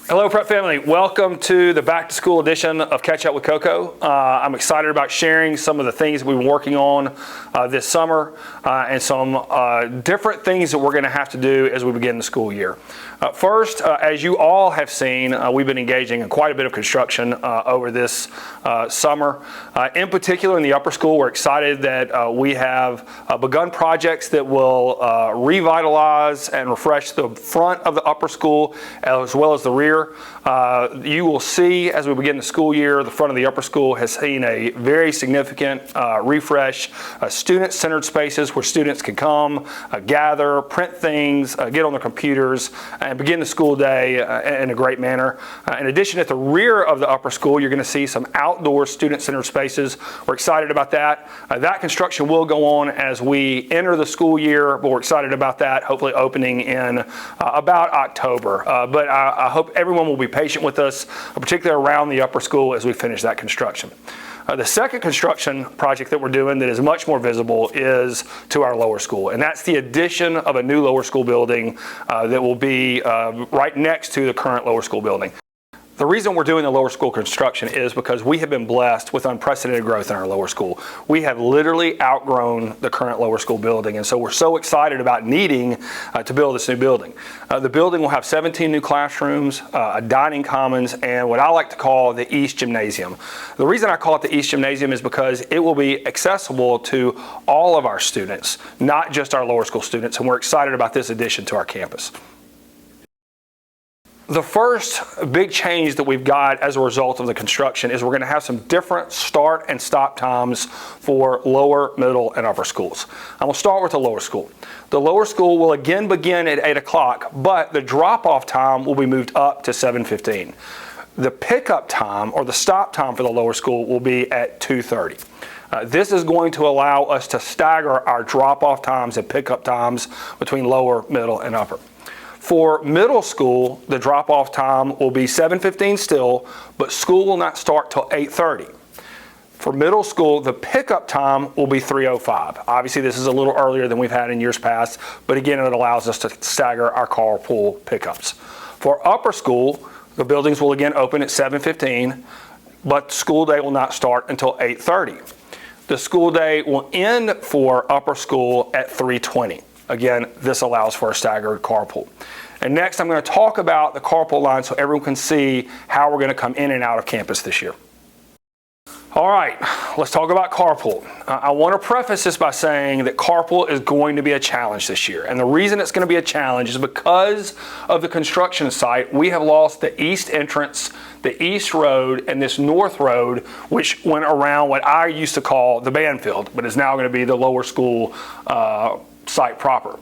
Hello, Prep family. Welcome to the back to school edition of Catch Up with Coco. I'm excited about sharing some of the things we've been working on this summer and some different things that we're going to have to do as we begin the school year. First, as you all have seen, we've been engaging in quite a bit of construction over this summer. In particular, in the upper school, we're excited that we have begun projects that will revitalize and refresh the front of the upper school as well as the rear. You will see as we begin the school year, the front of the upper school has seen a very significant refresh, student-centered spaces where students can come, gather, print things, get on their computers, and begin the school day in a great manner. In addition, at the rear of the upper school, you're going to see some outdoor student-centered spaces. We're excited about that. That construction will go on as we enter the school year, but we're excited about that, hopefully opening in about October. But I hope everyone will be patient with us, particularly around the upper school as we finish that construction. The second construction project that we're doing that is much more visible is to our lower school, and that's the addition of a new lower school building that will be right next to the current lower school building. The reason we're doing the lower school construction is because we have been blessed with unprecedented growth in our lower school. We have literally outgrown the current lower school building, and so we're so excited about needing to build this new building. The building will have 17 new classrooms, a dining commons, and what I like to call the East Gymnasium. The reason I call it the East Gymnasium is because it will be accessible to all of our students, not just our lower school students, and we're excited about this addition to our campus. The first big change that we've got as a result of the construction is we're going to have some different start and stop times for lower, middle, and upper schools. I'm going to start with the lower school. The lower school will again begin at 8 o'clock, but the drop-off time will be moved up to 7:15. The pickup time or the stop time for the lower school will be at 2:30. This is going to allow us to stagger our drop-off times and pickup times between lower, middle, and upper. For middle school, the drop-off time will be 7:15 still, but school will not start till 8:30. For middle school, the pickup time will be 3:05. Obviously, this is a little earlier than we've had in years past, but again, it allows us to stagger our carpool pickups. For upper school, the buildings will again open at 7:15, but school day will not start until 8:30. The school day will end for upper school at 3:20. Again, this allows for a staggered carpool. And next, I'm going to talk about the carpool line so everyone can see how we're going to come in and out of campus this year. All right, let's talk about carpool. I want to preface this by saying that carpool is going to be a challenge this year. And the reason it's going to be a challenge is because of the construction site. We have lost the east entrance, the east road, and this north road, which went around what I used to call the band field, but is now going to be the lower school site proper.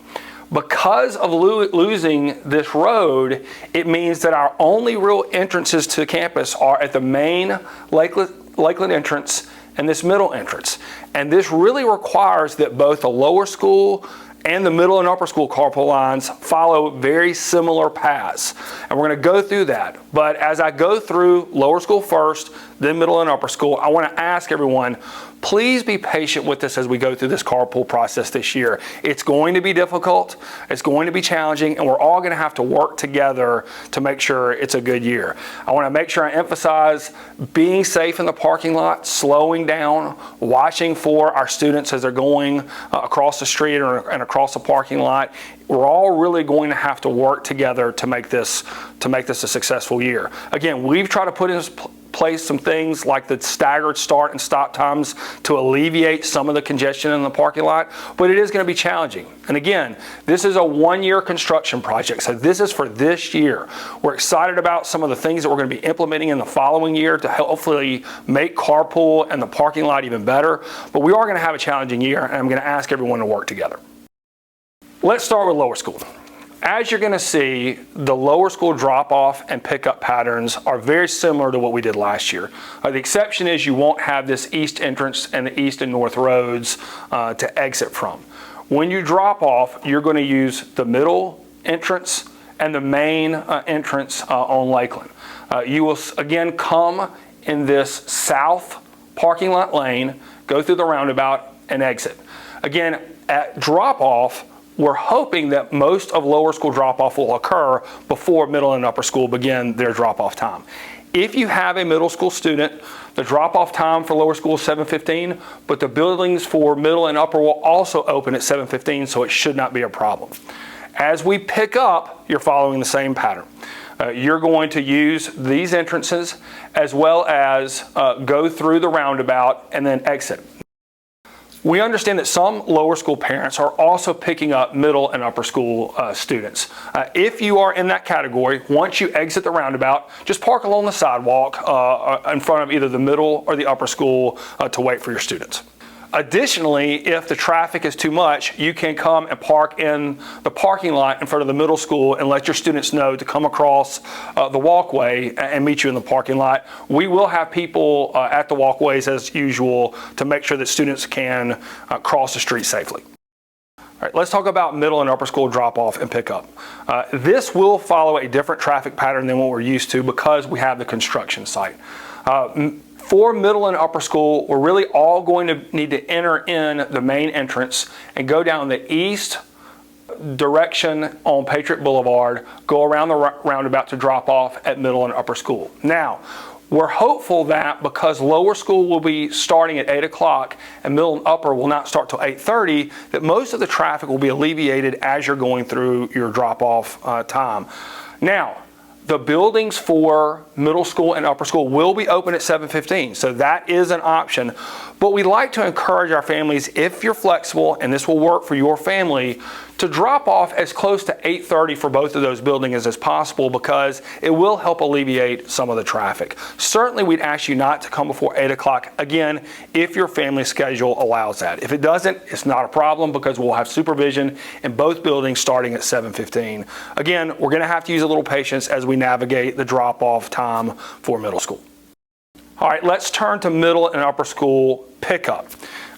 Because of losing this road, it means that our only real entrances to campus are at the main Lakeland entrance and this middle entrance. And this really requires that both the lower school and the middle and upper school carpool lines follow very similar paths. And we're going to go through that. But as I go through lower school first, then middle and upper school, I want to ask everyone, please be patient with us as we go through this carpool process this year. It's going to be difficult, it's going to be challenging, and we're all going to have to work together to make sure it's a good year. I want to make sure I emphasize being safe in the parking lot, slowing down, watching for our students as they're going across the street and across the parking lot. We're all really going to have to work together to make this a successful year. Again, we've tried to put in place some things like the staggered start and stop times to alleviate some of the congestion in the parking lot, but it is going to be challenging. And again, this is a one-year construction project, so this is for this year. We're excited about some of the things that we're going to be implementing in the following year to hopefully make carpool and the parking lot even better, but we are going to have a challenging year, and I'm going to ask everyone to work together. Let's start with lower school. As you're going to see, the lower school drop-off and pickup patterns are very similar to what we did last year. The exception is you won't have this east entrance and the east and north roads to exit from. When you drop off, you're going to use the middle entrance and the main entrance on Lakeland. You will again come in this south parking lot lane, go through the roundabout and exit. Again, at drop-off, we're hoping that most of lower school drop-off will occur before middle and upper school begin their drop-off time. If you have a middle school student, the drop-off time for lower school is 7:15, but the buildings for middle and upper will also open at 7:15, so it should not be a problem. As we pick up, you're following the same pattern. You're going to use these entrances as well as go through the roundabout and then exit. We understand that some lower school parents are also picking up middle and upper school students. If you are in that category, once you exit the roundabout, just park along the sidewalk in front of either the middle or the upper school to wait for your students. Additionally, if the traffic is too much, you can come and park in the parking lot in front of the middle school and let your students know to come across the walkway and meet you in the parking lot. We will have people at the walkways as usual to make sure that students can cross the street safely. All right, let's talk about middle and upper school drop-off and pickup. This will follow a different traffic pattern than what we're used to because we have the construction site. For middle and upper school, we're really all going to need to enter in the main entrance and go down the east direction on Patriot Boulevard, go around the roundabout to drop off at middle and upper school. Now, we're hopeful that because lower school will be starting at 8 o'clock and middle and upper will not start till 8:30, that most of the traffic will be alleviated as you're going through your drop-off time. Now, the buildings for middle school and upper school will be open at 7:15, so that is an option. But we like to encourage our families, if you're flexible and this will work for your family, to drop off as close to 8:30 for both of those buildings as possible because it will help alleviate some of the traffic. Certainly we'd ask you not to come before 8 o'clock, again, if your family schedule allows that. If it doesn't, it's not a problem because we'll have supervision in both buildings starting at 7:15. Again, we're going to have to use a little patience as we navigate the drop-off time for middle school. All right, let's turn to middle and upper school pickup.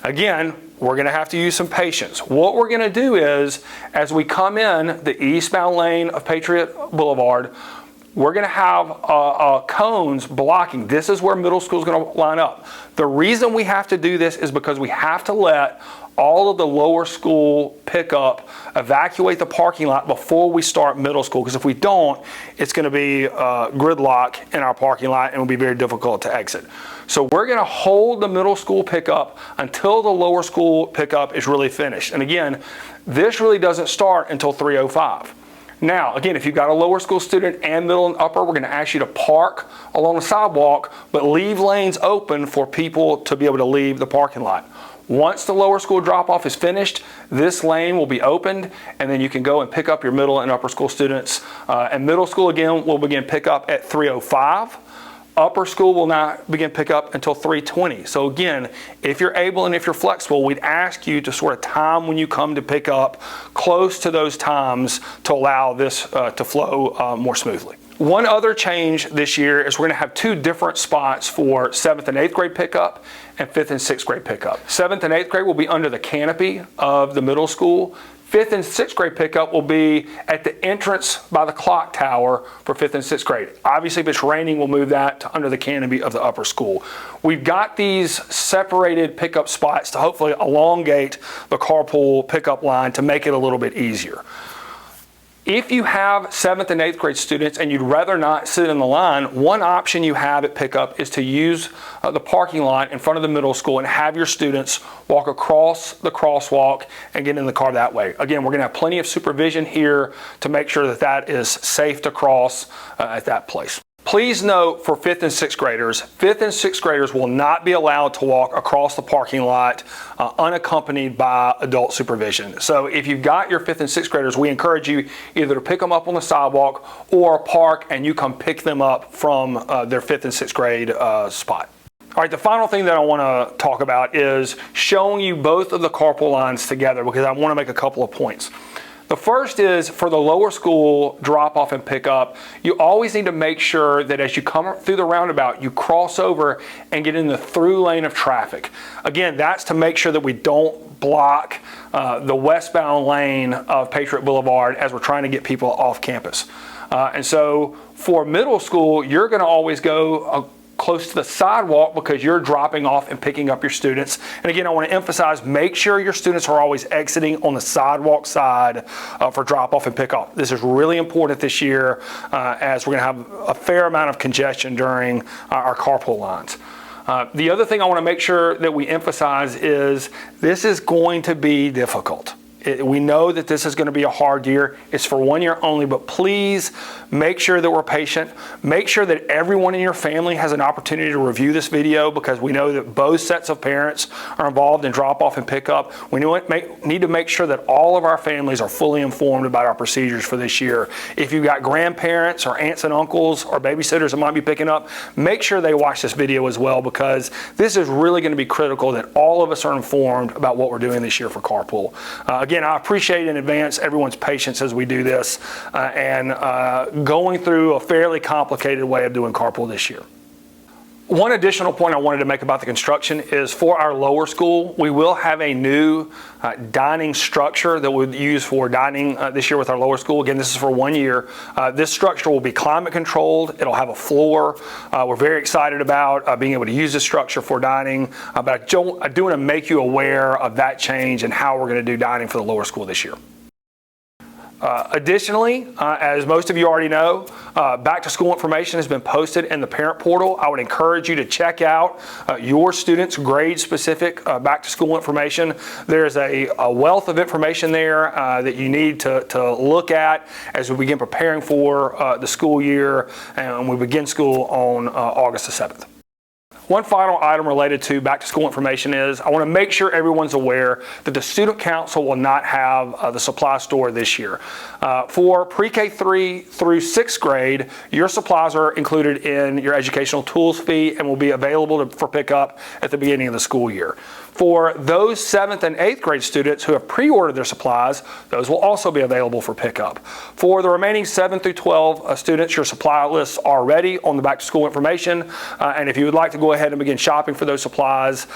Again, we're going to have to use some patience. What we're going to do is, as we come in the eastbound lane of Patriot Boulevard, we're going to have cones blocking. This is where middle school is going to line up. The reason we have to do this is because we have to let all of the lower school pickup evacuate the parking lot before we start middle school, because if we don't, it's going to be gridlock in our parking lot and it will be very difficult to exit. So we're going to hold the middle school pickup until the lower school pickup is really finished. And again, this really doesn't start until 3:05. Now, again, if you've got a lower school student and middle and upper, we're going to ask you to park along the sidewalk, but leave lanes open for people to be able to leave the parking lot. Once the lower school drop-off is finished, this lane will be opened, and then you can go and pick up your middle and upper school students. And middle school, again, will begin pickup at 3:05. Upper school will not begin pickup until 3:20. So again, if you're able and if you're flexible, we'd ask you to sort of time when you come to pick up close to those times to allow this to flow more smoothly. One other change this year is we're going to have two different spots for 7th and 8th grade pickup and 5th and 6th grade pickup. 7th and 8th grade will be under the canopy of the middle school. 5th and 6th grade pickup will be at the entrance by the clock tower for 5th and 6th grade. Obviously, if it's raining, we'll move that to under the canopy of the upper school. We've got these separated pickup spots to hopefully elongate the carpool pickup line to make it a little bit easier. If you have 7th and 8th grade students and you'd rather not sit in the line, one option you have at pickup is to use the parking lot in front of the middle school and have your students walk across the crosswalk and get in the car that way. Again, we're going to have plenty of supervision here to make sure that that is safe to cross at that place. Please note for 5th and 6th graders, 5th and 6th graders will not be allowed to walk across the parking lot unaccompanied by adult supervision. So if you've got your 5th and 6th graders, we encourage you either to pick them up on the sidewalk or park and you come pick them up from their 5th and 6th grade spot. All right, the final thing that I want to talk about is showing you both of the carpool lines together because I want to make a couple of points. The first is for the lower school drop-off and pickup, you always need to make sure that as you come through the roundabout, you cross over and get in the through lane of traffic. Again, that's to make sure that we don't block the westbound lane of Patriot Boulevard as we're trying to get people off campus. And so for middle school, you're going to always go close to the sidewalk because you're dropping off and picking up your students. And again, I want to emphasize, make sure your students are always exiting on the sidewalk side for drop off and pick up. This is really important this year as we're going to have a fair amount of congestion during our carpool lines. The other thing I want to make sure that we emphasize is this is going to be difficult. We know that this is going to be a hard year. It's for 1 year only, but please make sure that we're patient. Make sure that everyone in your family has an opportunity to review this video, because we know that both sets of parents are involved in drop off and pickup. We need to make sure that all of our families are fully informed about our procedures for this year. If you've got grandparents or aunts and uncles or babysitters that might be picking up, make sure they watch this video as well, because this is really going to be critical that all of us are informed about what we're doing this year for Carpool. Again, I appreciate in advance everyone's patience as we do this and going through a fairly complicated way of doing Carpool this year. One additional point I wanted to make about the construction is for our lower school, we will have a new dining structure that we'll use for dining this year with our lower school. Again, this is for 1 year. This structure will be climate controlled. It'll have a floor. We're very excited about being able to use this structure for dining, but I do want to make you aware of that change and how we're going to do dining for the lower school this year. Additionally, as most of you already know, back to school information has been posted in the parent portal. I would encourage you to check out your students' grade specific back to school information. There's a wealth of information there that you need to look at as we begin preparing for the school year, and we begin school on August the 7th. One final item related to back to school information is I want to make sure everyone's aware that the Student Council will not have the supply store this year. For pre-K 3 through 6th grade, your supplies are included in your educational tools fee and will be available for pickup at the beginning of the school year. For those 7th and 8th grade students who have pre-ordered their supplies, those will also be available for pickup. For the remaining 7 through 12 students, your supply lists are ready on the back to school information. And if you would like to go ahead and begin shopping for those supplies,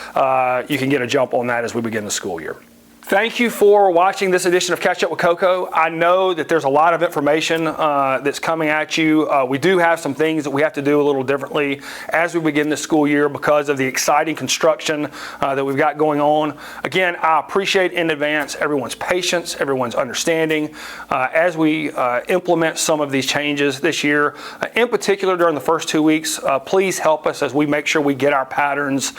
you can get a jump on that as we begin the school year. Thank you for watching this edition of Catch Up with Coco. I know that there's a lot of information that's coming at you. We do have some things that we have to do a little differently as we begin this school year because of the exciting construction that we've got going on. Again, I appreciate in advance everyone's patience, everyone's understanding as we implement some of these changes this year. In particular, during the first 2 weeks, please help us as we make sure we get our patterns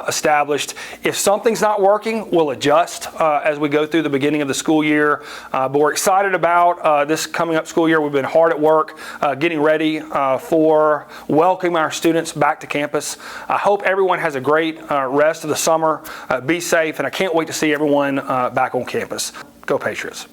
established. If something's not working, we'll adjust as we go through the beginning of the school year. But we're excited about this coming up school year. We've been hard at work getting ready for welcoming our students back to campus. I hope everyone has a great rest of the summer. Be safe, and I can't wait to see everyone back on campus. Go Patriots.